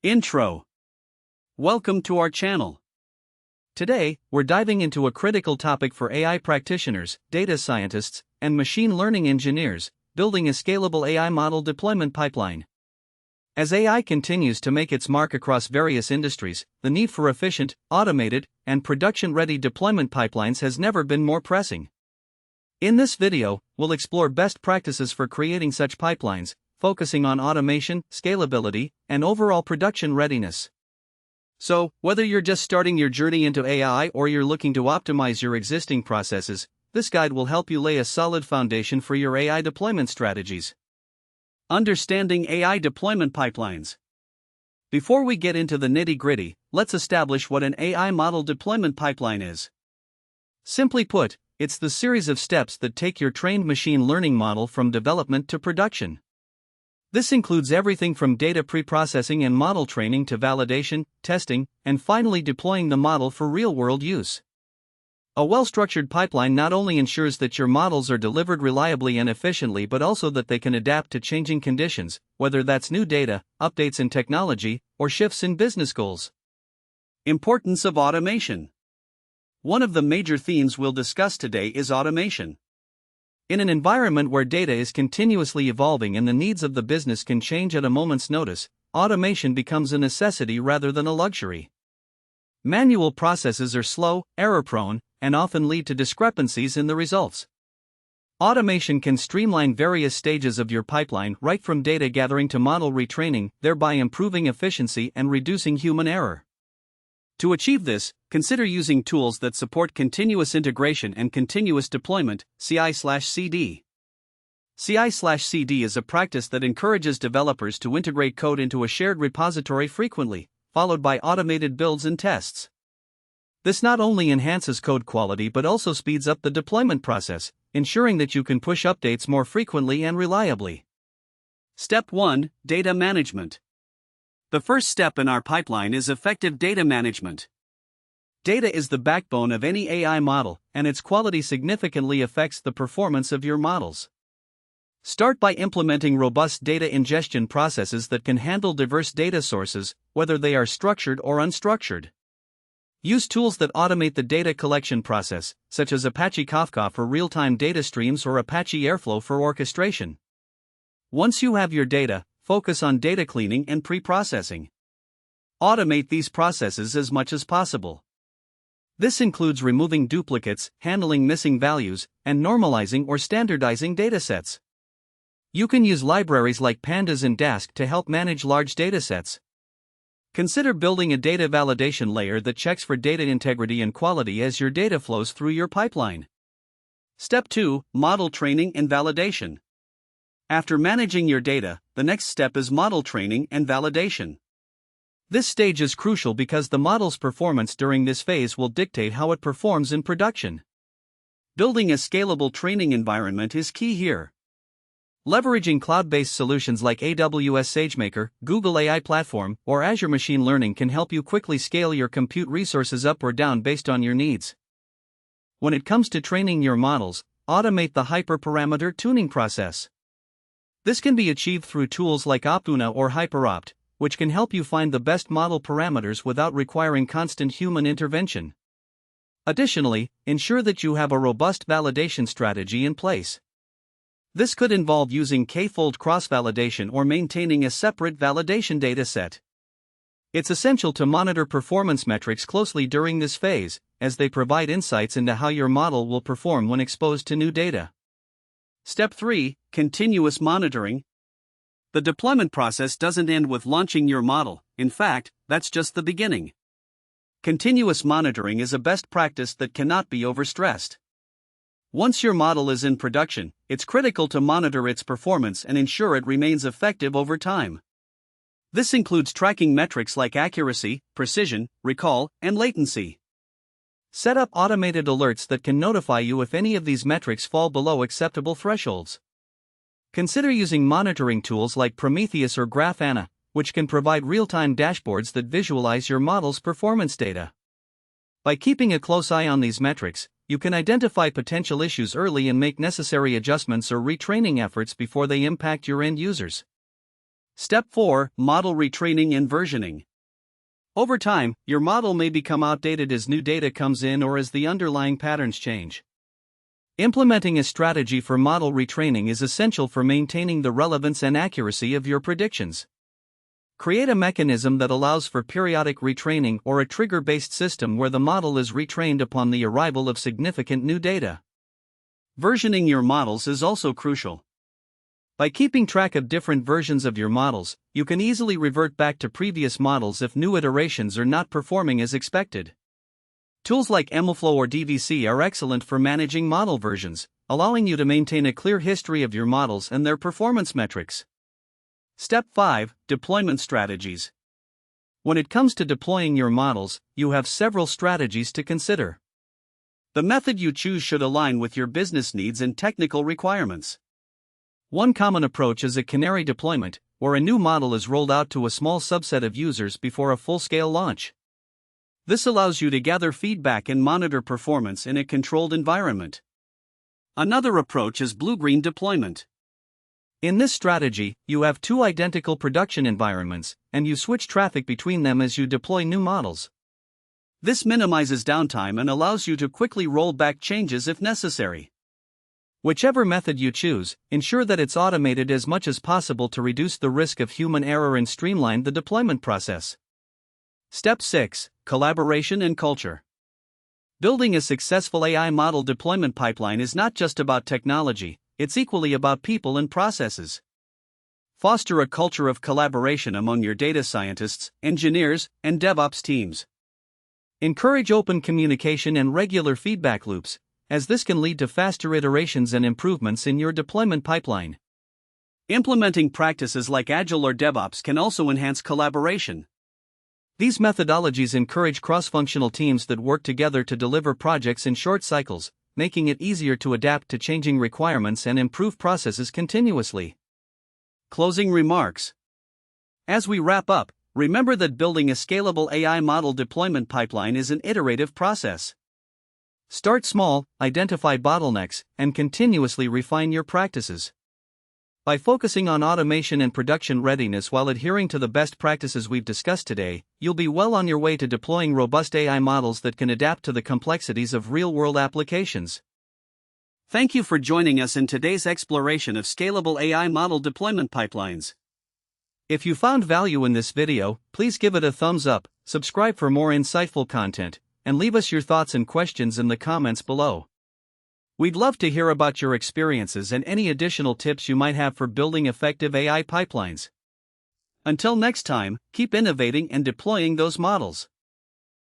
Intro. Welcome to our channel. Today, we're diving into a critical topic for AI practitioners, data scientists, and machine learning engineers: building a scalable AI model deployment pipeline. As AI continues to make its mark across various industries, the need for efficient, automated, and production-ready deployment pipelines has never been more pressing. In this video, we'll explore best practices for creating such pipelines, focusing on automation, scalability, and overall production readiness. So, whether you're just starting your journey into AI or you're looking to optimize your existing processes, this guide will help you lay a solid foundation for your AI deployment strategies. Understanding AI deployment pipelines. Before we get into the nitty-gritty, let's establish what an AI model deployment pipeline is. Simply put, it's the series of steps that take your trained machine learning model from development to production. This includes everything from data pre-processing and model training to validation, testing, and finally deploying the model for real-world use. A well-structured pipeline not only ensures that your models are delivered reliably and efficiently, but also that they can adapt to changing conditions, whether that's new data, updates in technology, or shifts in business goals. Importance of automation. One of the major themes we'll discuss today is automation. In an environment where data is continuously evolving and the needs of the business can change at a moment's notice, automation becomes a necessity rather than a luxury. Manual processes are slow, error-prone, and often lead to discrepancies in the results. Automation can streamline various stages of your pipeline, right from data gathering to model retraining, thereby improving efficiency and reducing human error. To achieve this, consider using tools that support continuous integration and continuous deployment, CI/CD. CI/CD is a practice that encourages developers to integrate code into a shared repository frequently, followed by automated builds and tests. This not only enhances code quality but also speeds up the deployment process, ensuring that you can push updates more frequently and reliably. Step 1: Data management. The first step in our pipeline is effective data management. Data is the backbone of any AI model, and its quality significantly affects the performance of your models. Start by implementing robust data ingestion processes that can handle diverse data sources, whether they are structured or unstructured. Use tools that automate the data collection process, such as Apache Kafka for real-time data streams or Apache Airflow for orchestration. Once you have your data, focus on data cleaning and pre-processing. Automate these processes as much as possible. This includes removing duplicates, handling missing values, and normalizing or standardizing datasets. You can use libraries like Pandas and Dask to help manage large datasets. Consider building a data validation layer that checks for data integrity and quality as your data flows through your pipeline. Step 2: Model training and validation. After managing your data, the next step is model training and validation. This stage is crucial because the model's performance during this phase will dictate how it performs in production. Building a scalable training environment is key here. Leveraging cloud-based solutions like AWS SageMaker, Google AI Platform, or Azure Machine Learning can help you quickly scale your compute resources up or down based on your needs. When it comes to training your models, automate the hyperparameter tuning process. This can be achieved through tools like Optuna or HyperOpt, which can help you find the best model parameters without requiring constant human intervention. Additionally, ensure that you have a robust validation strategy in place. This could involve using k-fold cross-validation or maintaining a separate validation dataset. It's essential to monitor performance metrics closely during this phase, as they provide insights into how your model will perform when exposed to new data. Step 3: Continuous monitoring. The deployment process doesn't end with launching your model. In fact, that's just the beginning. Continuous monitoring is a best practice that cannot be overstressed. Once your model is in production, it's critical to monitor its performance and ensure it remains effective over time. This includes tracking metrics like accuracy, precision, recall, and latency. Set up automated alerts that can notify you if any of these metrics fall below acceptable thresholds. Consider using monitoring tools like Prometheus or Grafana, which can provide real-time dashboards that visualize your model's performance data. By keeping a close eye on these metrics, you can identify potential issues early and make necessary adjustments or retraining efforts before they impact your end users. Step 4. Model retraining and versioning. Over time, your model may become outdated as new data comes in or as the underlying patterns change. Implementing a strategy for model retraining is essential for maintaining the relevance and accuracy of your predictions. Create a mechanism that allows for periodic retraining or a trigger-based system where the model is retrained upon the arrival of significant new data. Versioning your models is also crucial. By keeping track of different versions of your models, you can easily revert back to previous models if new iterations are not performing as expected. Tools like MLflow or DVC are excellent for managing model versions, allowing you to maintain a clear history of your models and their performance metrics. Step 5. Deployment strategies. When it comes to deploying your models, you have several strategies to consider. The method you choose should align with your business needs and technical requirements. One common approach is a canary deployment, where a new model is rolled out to a small subset of users before a full-scale launch. This allows you to gather feedback and monitor performance in a controlled environment. Another approach is blue-green deployment. In this strategy, you have two identical production environments, and you switch traffic between them as you deploy new models. This minimizes downtime and allows you to quickly roll back changes if necessary. Whichever method you choose, ensure that it's automated as much as possible to reduce the risk of human error and streamline the deployment process. Step 6. Collaboration and culture. Building a successful AI model deployment pipeline is not just about technology, it's equally about people and processes. Foster a culture of collaboration among your data scientists, engineers, and DevOps teams. Encourage open communication and regular feedback loops, as this can lead to faster iterations and improvements in your deployment pipeline. Implementing practices like Agile or DevOps can also enhance collaboration. These methodologies encourage cross-functional teams that work together to deliver projects in short cycles, making it easier to adapt to changing requirements and improve processes continuously. Closing remarks. As we wrap up, remember that building a scalable AI model deployment pipeline is an iterative process. Start small, identify bottlenecks, and continuously refine your practices. By focusing on automation and production readiness while adhering to the best practices we've discussed today, you'll be well on your way to deploying robust AI models that can adapt to the complexities of real-world applications. Thank you for joining us in today's exploration of scalable AI model deployment pipelines. If you found value in this video, please give it a thumbs up, subscribe for more insightful content, and leave us your thoughts and questions in the comments below. We'd love to hear about your experiences and any additional tips you might have for building effective AI pipelines. Until next time, keep innovating and deploying those models.